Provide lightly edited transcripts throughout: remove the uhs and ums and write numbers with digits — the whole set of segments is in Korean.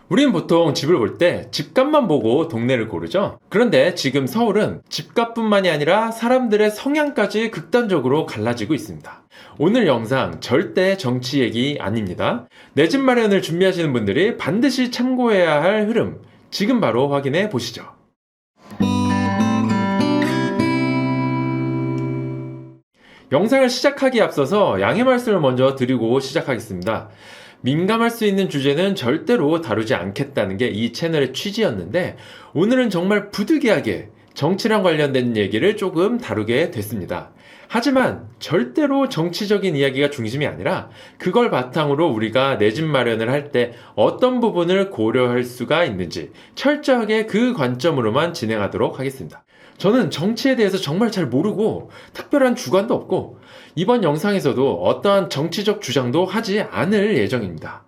우린 보통 집을 볼 때 집값만 보고 동네를 고르죠. 그런데 지금 서울은 집값뿐만이 아니라 사람들의 성향까지 극단적으로 갈라지고 있습니다. 오늘 영상 절대 정치 얘기 아닙니다. 내 집 마련을 준비하시는 분들이 반드시 참고해야 할 흐름, 지금 바로 확인해 보시죠. 영상을 시작하기에 앞서서 양해 말씀을 먼저 드리고 시작하겠습니다. 민감할 수 있는 주제는 절대로 다루지 않겠다는 게 이 채널의 취지였는데, 오늘은 정말 부득이하게 정치랑 관련된 얘기를 조금 다루게 됐습니다. 하지만 절대로 정치적인 이야기가 중심이 아니라 그걸 바탕으로 우리가 내 집 마련을 할 때 어떤 부분을 고려할 수가 있는지 철저하게 그 관점으로만 진행하도록 하겠습니다. 저는 정치에 대해서 정말 잘 모르고 특별한 주관도 없고 이번 영상에서도 어떠한 정치적 주장도 하지 않을 예정입니다.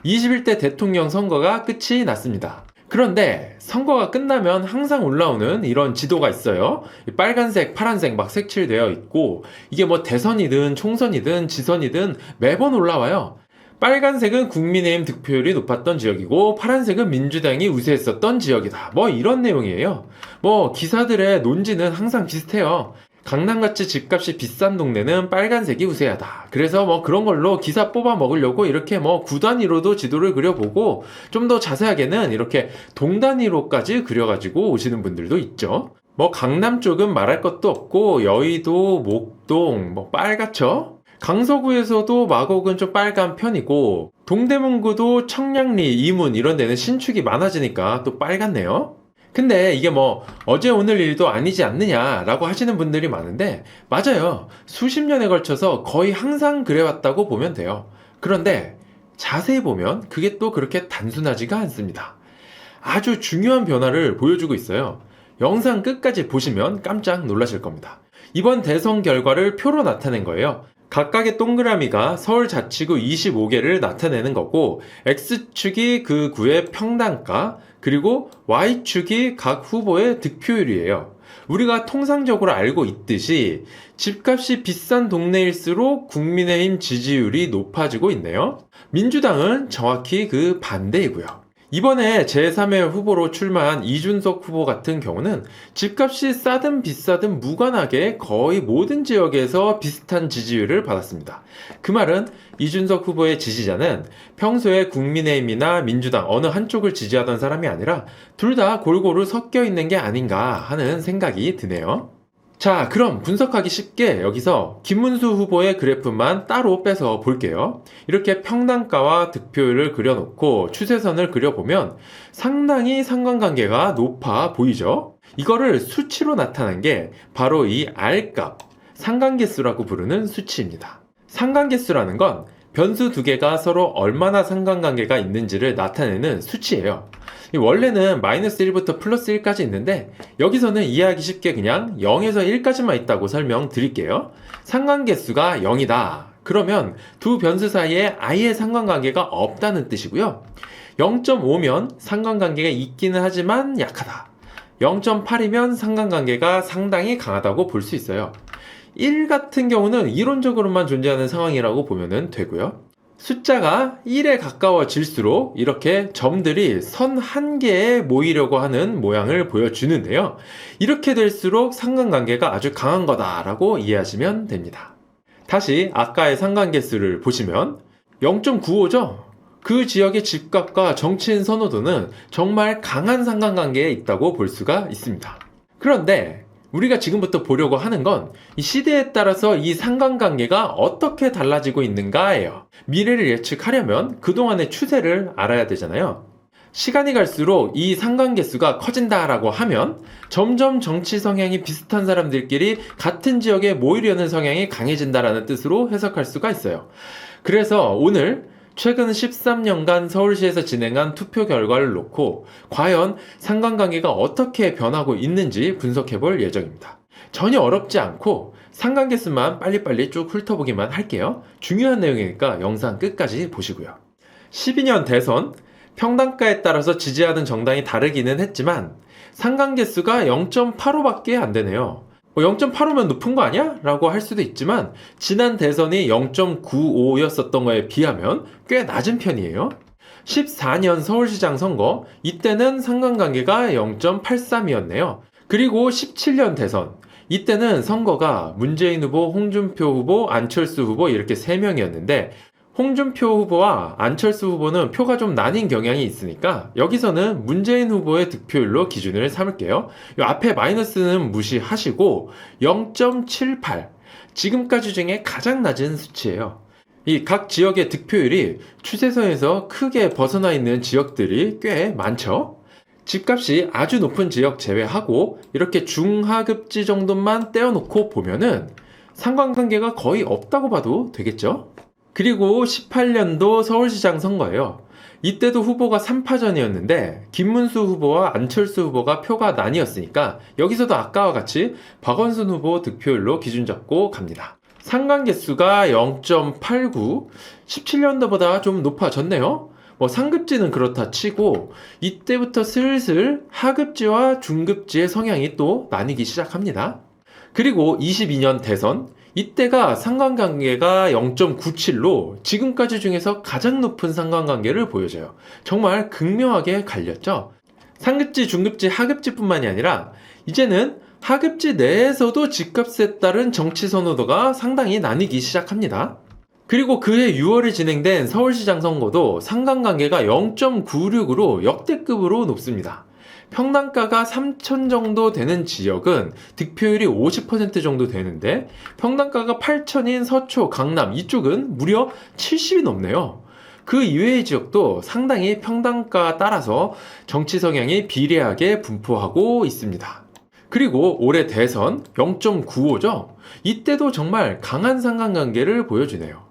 21대 대통령 선거가 끝이 났습니다. 그런데 선거가 끝나면 항상 올라오는 이런 지도가 있어요. 빨간색, 파란색 막 색칠되어 있고 이게 뭐 대선이든 총선이든 지선이든 매번 올라와요. 빨간색은 국민의힘 득표율이 높았던 지역이고 파란색은 민주당이 우세했었던 지역이다. 뭐 이런 내용이에요. 뭐 기사들의 논지는 항상 비슷해요. 강남같이 집값이 비싼 동네는 빨간색이 우세하다. 그래서 뭐 그런 걸로 기사 뽑아 먹으려고 이렇게 뭐 구단위로도 지도를 그려보고 좀 더 자세하게는 이렇게 동단위로까지 그려가지고 오시는 분들도 있죠. 뭐 강남 쪽은 말할 것도 없고 여의도, 목동, 뭐 빨갛죠? 강서구에서도 마곡은 좀 빨간 편이고 동대문구도 청량리, 이문 이런 데는 신축이 많아지니까 또 빨갛네요. 근데 이게 뭐 어제 오늘 일도 아니지 않느냐라고 하시는 분들이 많은데 맞아요. 수십 년에 걸쳐서 거의 항상 그래왔다고 보면 돼요. 그런데 자세히 보면 그게 또 그렇게 단순하지가 않습니다. 아주 중요한 변화를 보여주고 있어요. 영상 끝까지 보시면 깜짝 놀라실 겁니다. 이번 대선 결과를 표로 나타낸 거예요. 각각의 동그라미가 서울자치구 25개를 나타내는 거고 X축이 그 구의 평당가, 그리고 Y축이 각 후보의 득표율이에요. 우리가 통상적으로 알고 있듯이 집값이 비싼 동네일수록 국민의힘 지지율이 높아지고 있네요. 민주당은 정확히 그 반대이고요. 이번에 제3의 후보로 출마한 이준석 후보 같은 경우는 집값이 싸든 비싸든 무관하게 거의 모든 지역에서 비슷한 지지율을 받았습니다. 그 말은 이준석 후보의 지지자는 평소에 국민의힘이나 민주당 어느 한쪽을 지지하던 사람이 아니라 둘 다 골고루 섞여 있는 게 아닌가 하는 생각이 드네요. 자, 그럼 분석하기 쉽게 여기서 김문수 후보의 그래프만 따로 빼서 볼게요. 이렇게 평당가와 득표율을 그려놓고 추세선을 그려보면 상당히 상관관계가 높아 보이죠? 이거를 수치로 나타낸 게 바로 이 R값, 상관계수라고 부르는 수치입니다. 상관계수라는 건 변수 두 개가 서로 얼마나 상관관계가 있는지를 나타내는 수치예요. 원래는 마이너스 1부터 플러스 1까지 있는데 여기서는 이해하기 쉽게 그냥 0에서 1까지만 있다고 설명드릴게요. 상관계수가 0이다. 그러면 두 변수 사이에 아예 상관관계가 없다는 뜻이고요. 0.5면 상관관계가 있기는 하지만 약하다. 0.8이면 상관관계가 상당히 강하다고 볼 수 있어요. 1 같은 경우는 이론적으로만 존재하는 상황이라고 보면 되고요. 숫자가 1에 가까워질수록 이렇게 점들이 선 한 개에 모이려고 하는 모양을 보여주는데요. 이렇게 될수록 상관관계가 아주 강한 거다라고 이해하시면 됩니다. 다시 아까의 상관계수를 보시면 0.95죠? 그 지역의 집값과 정치인 선호도는 정말 강한 상관관계에 있다고 볼 수가 있습니다. 그런데 우리가 지금부터 보려고 하는 건 이 시대에 따라서 이 상관관계가 어떻게 달라지고 있는가예요. 미래를 예측하려면 그동안의 추세를 알아야 되잖아요. 시간이 갈수록 이 상관계수가 커진다라고 하면 점점 정치 성향이 비슷한 사람들끼리 같은 지역에 모이려는 성향이 강해진다라는 뜻으로 해석할 수가 있어요. 그래서 오늘 최근 13년간 서울시에서 진행한 투표 결과를 놓고 과연 상관관계가 어떻게 변하고 있는지 분석해 볼 예정입니다. 전혀 어렵지 않고 상관계수만 빨리빨리 쭉 훑어보기만 할게요. 중요한 내용이니까 영상 끝까지 보시고요. 12년 대선, 평당가에 따라서 지지하는 정당이 다르기는 했지만 상관계수가 0.85밖에 안 되네요. 0.85면 높은 거 아니야? 라고 할 수도 있지만 지난 대선이 0.95였었던 거에 비하면 꽤 낮은 편이에요. 14년 서울시장 선거, 이때는 상관관계가 0.83이었네요. 그리고 17년 대선, 이때는 선거가 문재인 후보, 홍준표 후보, 안철수 후보 이렇게 3명이었는데 홍준표 후보와 안철수 후보는 표가 좀 나뉜 경향이 있으니까 여기서는 문재인 후보의 득표율로 기준을 삼을게요. 이 앞에 마이너스는 무시하시고 0.78, 지금까지 중에 가장 낮은 수치예요. 이 각 지역의 득표율이 추세선에서 크게 벗어나 있는 지역들이 꽤 많죠. 집값이 아주 높은 지역 제외하고 이렇게 중하급지 정도만 떼어놓고 보면은 상관관계가 거의 없다고 봐도 되겠죠? 그리고 18년도 서울시장 선거예요. 이때도 후보가 3파전이었는데 김문수 후보와 안철수 후보가 표가 나뉘었으니까 여기서도 아까와 같이 박원순 후보 득표율로 기준 잡고 갑니다. 상관 개수가 0.89, 17년도보다 좀 높아졌네요. 상급지는 그렇다 치고 이때부터 슬슬 하급지와 중급지의 성향이 또 나뉘기 시작합니다. 그리고 22년 대선, 이때가 상관관계가 0.97로 지금까지 중에서 가장 높은 상관관계를 보여줘요. 정말 극명하게 갈렸죠. 상급지, 중급지, 하급지뿐만이 아니라 이제는 하급지 내에서도 집값에 따른 정치 선호도가 상당히 나뉘기 시작합니다. 그리고 그해 6월에 진행된 서울시장 선거도 상관관계가 0.96으로 역대급으로 높습니다. 평당가가 3천 정도 되는 지역은 득표율이 50% 정도 되는데 평당가가 8천인 서초, 강남 이쪽은 무려 70이 넘네요. 그 이외의 지역도 상당히 평당가 따라서 정치 성향이 비례하게 분포하고 있습니다. 그리고 올해 대선 0.95죠. 이때도 정말 강한 상관관계를 보여주네요.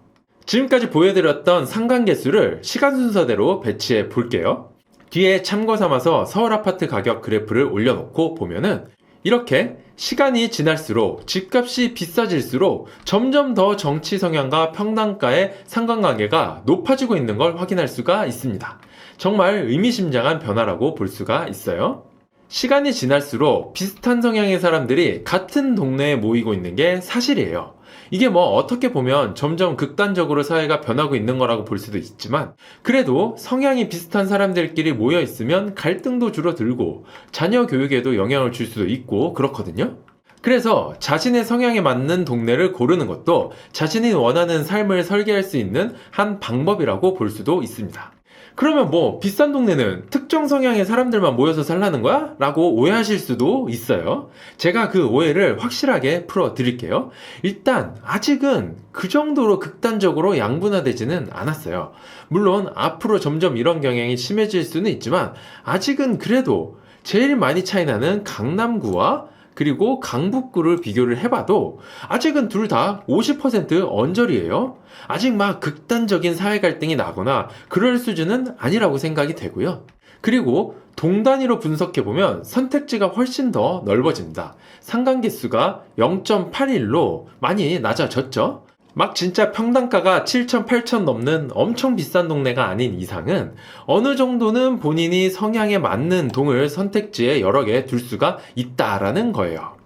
지금까지 보여드렸던 상관계수를 시간 순서대로 배치해 볼게요. 뒤에 참고 삼아서 서울 아파트 가격 그래프를 올려놓고 보면은 이렇게 시간이 지날수록 집값이 비싸질수록 점점 더 정치 성향과 평당가의 상관관계가 높아지고 있는 걸 확인할 수가 있습니다. 정말 의미심장한 변화라고 볼 수가 있어요. 시간이 지날수록 비슷한 성향의 사람들이 같은 동네에 모이고 있는 게 사실이에요. 이게 어떻게 보면 점점 극단적으로 사회가 변하고 있는 거라고 볼 수도 있지만 그래도 성향이 비슷한 사람들끼리 모여 있으면 갈등도 줄어들고 자녀 교육에도 영향을 줄 수도 있고 그렇거든요. 그래서 자신의 성향에 맞는 동네를 고르는 것도 자신이 원하는 삶을 설계할 수 있는 한 방법이라고 볼 수도 있습니다. 그러면 비싼 동네는 특정 성향의 사람들만 모여서 살라는 거야? 라고 오해하실 수도 있어요. 제가 그 오해를 확실하게 풀어 드릴게요. 일단 아직은 그 정도로 극단적으로 양분화되지는 않았어요. 물론 앞으로 점점 이런 경향이 심해질 수는 있지만 아직은 그래도 제일 많이 차이나는 강남구와 그리고 강북구를 비교를 해봐도 아직은 둘 다 50% 언저리예요. 아직 극단적인 사회 갈등이 나거나 그럴 수준은 아니라고 생각이 되고요. 그리고 동 단위로 분석해보면 선택지가 훨씬 더 넓어집니다. 상관계수가 0.81로 많이 낮아졌죠. 진짜 평당가가 7천, 8천 넘는 엄청 비싼 동네가 아닌 이상은 어느 정도는 본인이 성향에 맞는 동을 선택지에 여러 개 둘 수가 있다라는 거예요.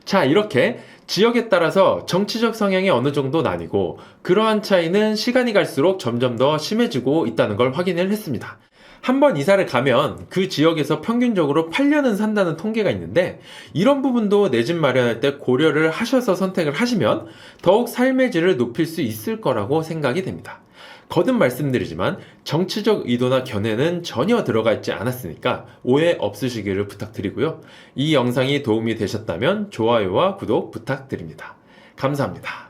자, 이렇게 지역에 따라서 정치적 성향이 어느 정도 나뉘고 그러한 차이는 시간이 갈수록 점점 더 심해지고 있다는 걸 확인을 했습니다. 한번 이사를 가면 그 지역에서 평균적으로 8년은 산다는 통계가 있는데 이런 부분도 내 집 마련할 때 고려를 하셔서 선택을 하시면 더욱 삶의 질을 높일 수 있을 거라고 생각이 됩니다. 거듭 말씀드리지만 정치적 의도나 견해는 전혀 들어가 있지 않았으니까 오해 없으시기를 부탁드리고요. 이 영상이 도움이 되셨다면 좋아요와 구독 부탁드립니다. 감사합니다.